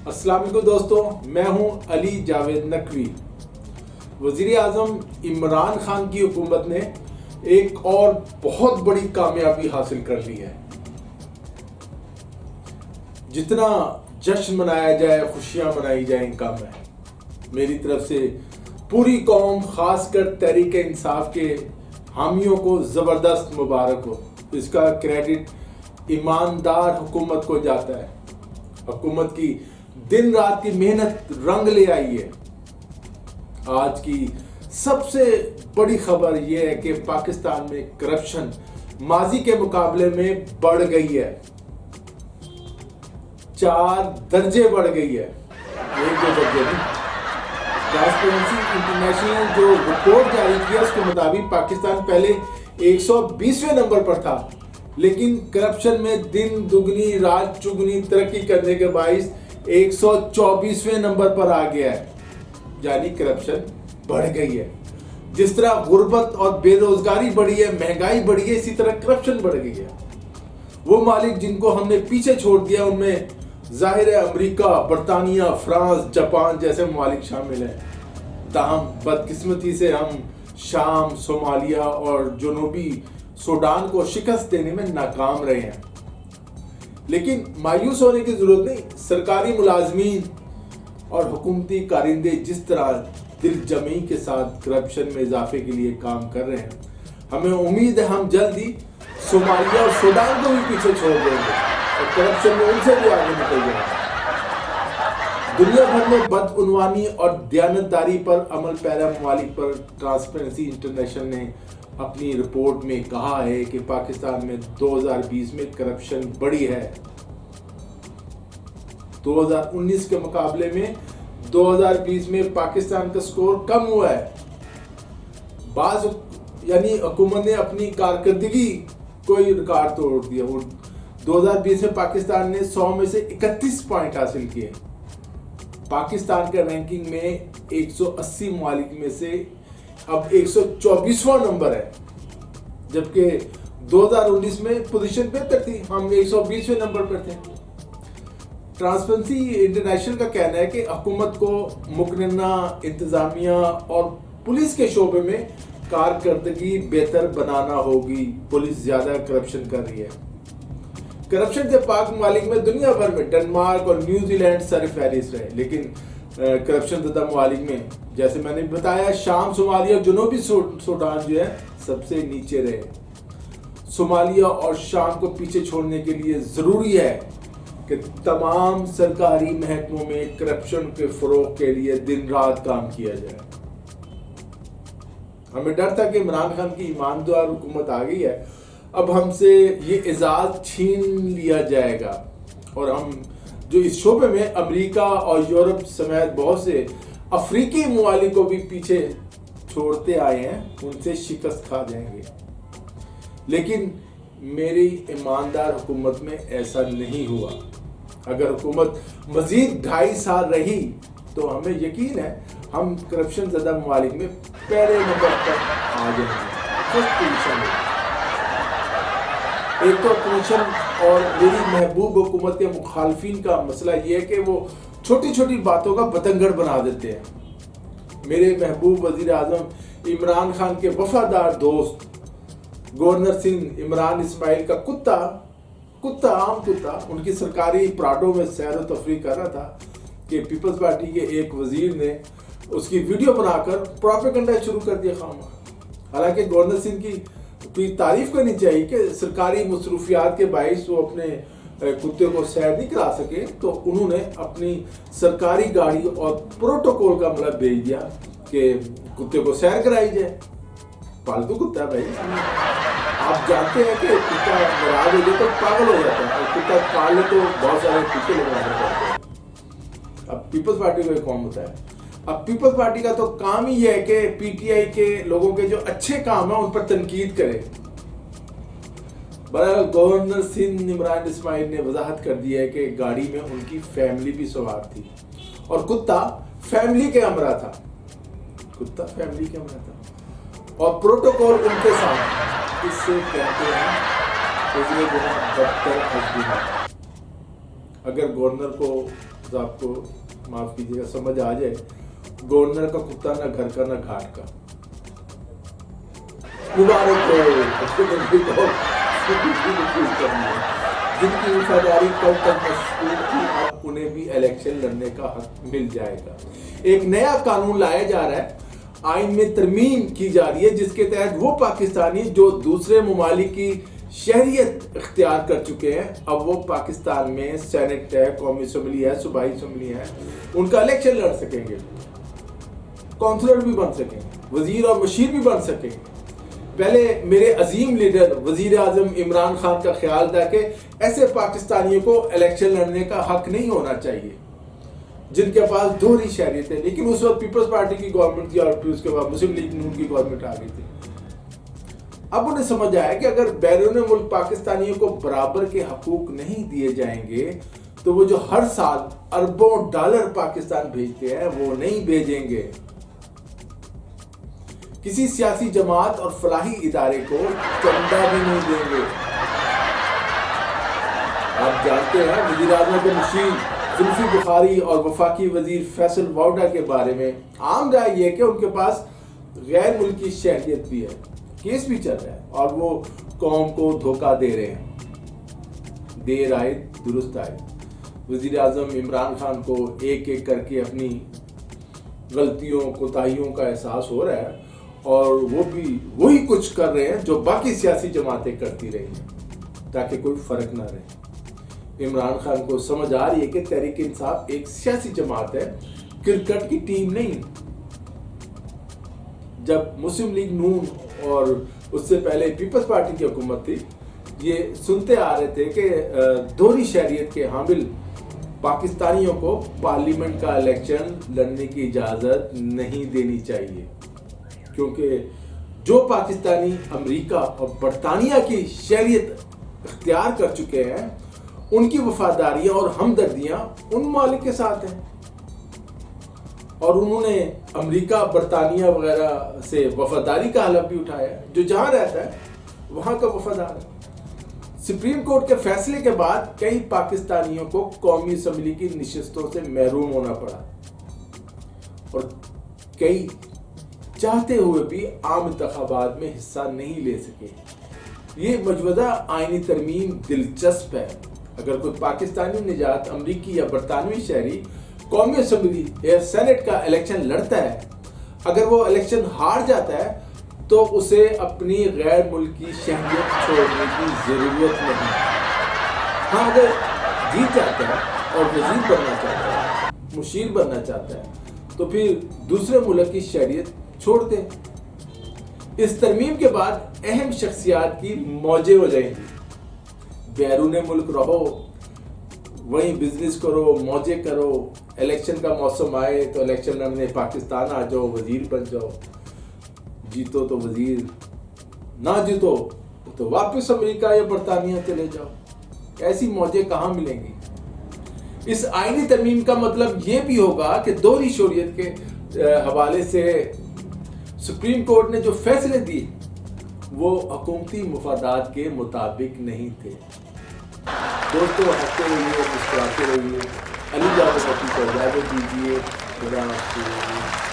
अस्सलाम वालेकुम दोस्तों, मैं हूं अली जावेद नकवी। वज़ीर आज़म इमरान खान की हुकूमत ने एक और बहुत बड़ी कामयाबी हासिल कर ली है। जितना जश्न मनाया जाए, खुशियां मनाई जाए, कम है। मेरी तरफ से पूरी कौम, खासकर तहरीक इंसाफ के हामियों को ज़बरदस्त मुबारक हो। इसका क्रेडिट ईमानदार हुकूमत को जाता है। हुकूमत की दिन रात की मेहनत रंग ले आई है। आज की सबसे बड़ी खबर यह है कि पाकिस्तान में करप्शन माजी के मुकाबले में बढ़ गई है, 4 दर्जे बढ़ गई है, 1-2 दर्जे नहीं। ट्रांसपेरेंसी इंटरनेशनल ने जो रिपोर्ट जारी किया उसके मुताबिक पाकिस्तान पहले 120वें नंबर पर था, लेकिन करप्शन में दिन दुगनी रात चुगनी तरक्की करने के बाइस 124वें नंबर पर आ गया है। यानी करप्शन बढ़ गई है। जिस तरह गुर्बत और बेरोजगारी बढ़ी है, महंगाई बढ़ी है, इसी तरह करप्शन बढ़ गई है। वो मालिक जिनको हमने पीछे छोड़ दिया उनमें जाहिर है अमेरिका, बरतानिया, फ्रांस, जापान जैसे ममालिक शामिल हैं। ताहम बदकिस्मती से हम शाम, सोमालिया और जनूबी सूडान को शिकस्त देने में नाकाम रहे हैं। लेकिन मायूस होने की जरूरत नहीं। सरकारी मुलाजमीन और हुकूमती कारिंदे जिस तरह दिलजमी के साथ करप्शन में इजाफे के लिए काम कर रहे हैं, हमें उम्मीद है हम जल्द ही सोमालिया और सूडान को भी पीछे छोड़ देंगे और करप्शन में उनसे भी आगे निकल जाएंगे। दुनिया भर में बदउनवानी और दयानतदारी पर अमल पैरा ममालिक पर ट्रांसपेरेंसी इंटरनेशनल ने अपनी रिपोर्ट में कहा है कि पाकिस्तान में 2020 में करप्शन बढ़ी है। 2019 के मुकाबले में 2020 में पाकिस्तान का स्कोर कम हुआ है। यानी हुकूमत ने अपनी कारकर्दगी कोई रिकॉर्ड तोड़ दिया। 2020 में पाकिस्तान ने 100 में से 31 पॉइंट हासिल किए। पाकिस्तान का रैंकिंग में 180 ममालिक में से अब 124वां नंबर है, जबकि 2019 में पोजीशन बेहतर थी, हम 120वें नंबर पर थे। ट्रांसपेरेंसी इंटरनेशनल का कहना है कि हुकूमत को मुकन्ना इंतजामिया और पुलिस के शोबे में कारकर्दगी बेहतर बनाना होगी। पुलिस ज्यादा करप्शन कर रही है। करप्शन से पाक ममालिक में दुनिया भर में डेनमार्क और न्यूजीलैंड सरफहरिस्त रहे, लेकिन करप्शन ज़्यादा ममालिक में जैसे मैंने बताया शाम, सोमालिया और जनूबी सूडान जो है सबसे नीचे रहे। सोमालिया और शाम को पीछे छोड़ने के लिए ज़रूरी है कि तमाम सरकारी महकमों में करप्शन के फरोग के लिए दिन रात काम किया जाए। हमें डर था कि इमरान खान की ईमानदार हुकूमत आ गई है, अब हमसे ये एजाज छीन लिया जाएगा और हम जो इस शोबे में अमेरिका और यूरोप समेत बहुत से अफ्रीकी ममालिक को भी पीछे छोड़ते आए हैं, उनसे शिकस्त खा जाएंगे। लेकिन मेरी ईमानदार हुकूमत में ऐसा नहीं हुआ। अगर हुकूमत मजीद 2.5 साल रही तो हमें यकीन है हम करप्शन ज़्यादा ममालिक में पहले नंबर पर आ जाएंगे, फर्स्ट पोजीशन में। एक तो अपोजिशन और मेरी महबूब हुकूमत के मुखालफिन का मसला ये है कि वो छोटी छोटी बातों का बतंगड़ बना देते हैं। मेरे महबूब वजीर आज़म इमरान खान के वफादार दोस्त गवर्नर सिंह इमरान इस्माइल का कुत्ता आम कुत्ता उनकी सरकारी प्राडो में सैर व तफरीह कर रहा था कि पीपल्स पार्टी के एक वजीर ने उसकी वीडियो बनाकर प्रोपेगेंडा शुरू कर दिया खामा। हालांकि गवर्नर सिंह की तारीफ करनी चाहिए कि सरकारी मसरूफियात के बाइस वो अपने कुत्ते को सैर नहीं करा सके, तो उन्होंने अपनी सरकारी गाड़ी और प्रोटोकॉल का मतलब भेज दिया कि कुत्ते को सैर कराई जाए। पालतू कुत्ता भाई, आप जानते हैं कि कुत्ता नाराज हो जाए तो पागल हो जाता है और कुत्ता पाले तो बहुत सारे कुत्ते लगाने पड़ते हैं। अब पीपल्स पार्टी को कौन होता है? अब पीपल्स पार्टी का तो काम ही है कि पीटीआई के लोगों के जो अच्छे काम है उन पर तनकीद करे। बहरहाल गवर्नर सिंध इमरान इस्माइल ने वजाहत कर दी है कि गाड़ी में उनकी फैमिली भी सवार थी और कुत्ता फैमिली के हमरा था। और प्रोटोकॉल उनके साथ, इससे कहते हैं गुजरे बिना बदतर अजबिना। अगर गवर्नर को लफ्ज़ आपको माफ़ कीजिएगा समझ आ जाए, गवर्नर का कुत्ता ना घर का ना घाट का। मुबारक हो जिनकी वफादारी कल तक मशहूर थी, अब उन्हें भी इलेक्शन लड़ने का हक मिल जाएगा। एक नया कानून लाया जा रहा है, आइन में तरमीम की जा रही है, जिसके तहत वो पाकिस्तानी जो दूसरे ममालिक की शहरियत इख्तियार कर चुके हैं, अब वो पाकिस्तान में सेनेट है, कौमी असम्बली है, सूबाई असम्बली है, उनका इलेक्शन लड़ सकेंगे, काउंसलर भी बन सकेंगे, वजीर और मशीर भी बन सकेंगे। पहले मेरे अजीम लीडर वजीर आजम इमरान खान का ख्याल था कि ऐसे पाकिस्तानियों को इलेक्शन लड़ने का हक नहीं होना चाहिए जिनके पास दोहरी शहरियत है, लेकिन उस वक्त पीपल्स पार्टी की गवर्नमेंट थी और फिर उसके बाद मुस्लिम लीग नून की गवर्नमेंट आ गई थी। अब उन्हें समझ आया कि अगर बैरून मुल्क पाकिस्तानियों को बराबर के हकूक नहीं दिए जाएंगे तो वो जो हर साल अरबों डॉलर पाकिस्तान भेजते हैं वो नहीं भेजेंगे। किसी सियासी जमात और फलाही इदारे को चंदा भी नहीं देंगे। आप जानते हैं वज़ीर आज़म के मुशीर जुल्फी बुखारी और वफाकी वजीर फैसल वाउडा के बारे में आम राय ये कि उनके पास गैर मुल्की शहरियत भी है, केस भी चल रहा है और वो कौम को धोखा दे रहे हैं। देर आए दुरुस्त आए। वज़ीर आज़म इमरान खान को एक एक करके अपनी गलतियों कोताहियों का एहसास हो रहा है और वो भी वही कुछ कर रहे हैं जो बाकी सियासी जमातें करती रही हैं ताकि कोई फर्क ना रहे। इमरान खान को समझ आ रही है कि तहरीक इंसाफ एक सियासी जमात है, क्रिकेट की टीम नहीं। जब मुस्लिम लीग नून और उससे पहले पीपल्स पार्टी की हुकूमत थी, ये सुनते आ रहे थे कि दोहरी शहरियत के हामिल पाकिस्तानियों को पार्लियामेंट का इलेक्शन लड़ने की इजाज़त नहीं देनी चाहिए, क्योंकि जो पाकिस्तानी अमेरिका और बरतानिया की शहरियत इख्तियार कर चुके हैं उनकी वफादारियां और हमदर्दियां उन मालिक के साथ हैं और उन्होंने अमेरिका बरतानिया वगैरह से वफादारी का हलफ भी उठाया। जो जहां रहता है वहां का वफादार है। सुप्रीम कोर्ट के फैसले के बाद कई पाकिस्तानियों को कौमी असम्बली की नशिस्तों से महरूम होना पड़ा और कई चाहते हुए भी आम इंतखाबात में हिस्सा नहीं ले सके। ये मजवदा आईनी तरमीम दिलचस्प है। अगर कोई पाकिस्तानी निजात अमरीकी या बरतानवी शहरी कौमी असम्बली या सेनेट का इलेक्शन लड़ता है, अगर वो इलेक्शन हार जाता है तो उसे अपनी गैर मुल्की शहरियत छोड़ने की जरूरत नहीं। हाँ, अगर जीत जाता है और वजीर बनना चाहता है, मुशीर बनना चाहता है, तो फिर दूसरे मुल्क की शहरियत छोड़ दे। इस तरमीम के बाद अहम शख्सियात की मौजें हो जाएंगी। बैरून मुल्क रहो, वहीं बिजनेस करो, मौजें करो, इलेक्शन का मौसम आए तो इलेक्शन लड़ने पाकिस्तान आ जाओ, वजीर बन जाओ, जीतो तो वजीर, ना जीतो तो वापस अमेरिका या बरतानिया चले जाओ। ऐसी मौजें कहाँ मिलेंगी। इस आईनी तरमीम का मतलब ये भी होगा कि दोहरी शोरियत के हवाले से सुप्रीम कोर्ट ने जो फैसले दिए वो हुकूमती मुफादात के मुताबिक नहीं थे। दोस्तों, हंसते रहिए, मुस्कुराते रहिए। अली जावेद को इजाज़त दीजिए। खुदा हाफ़िज़।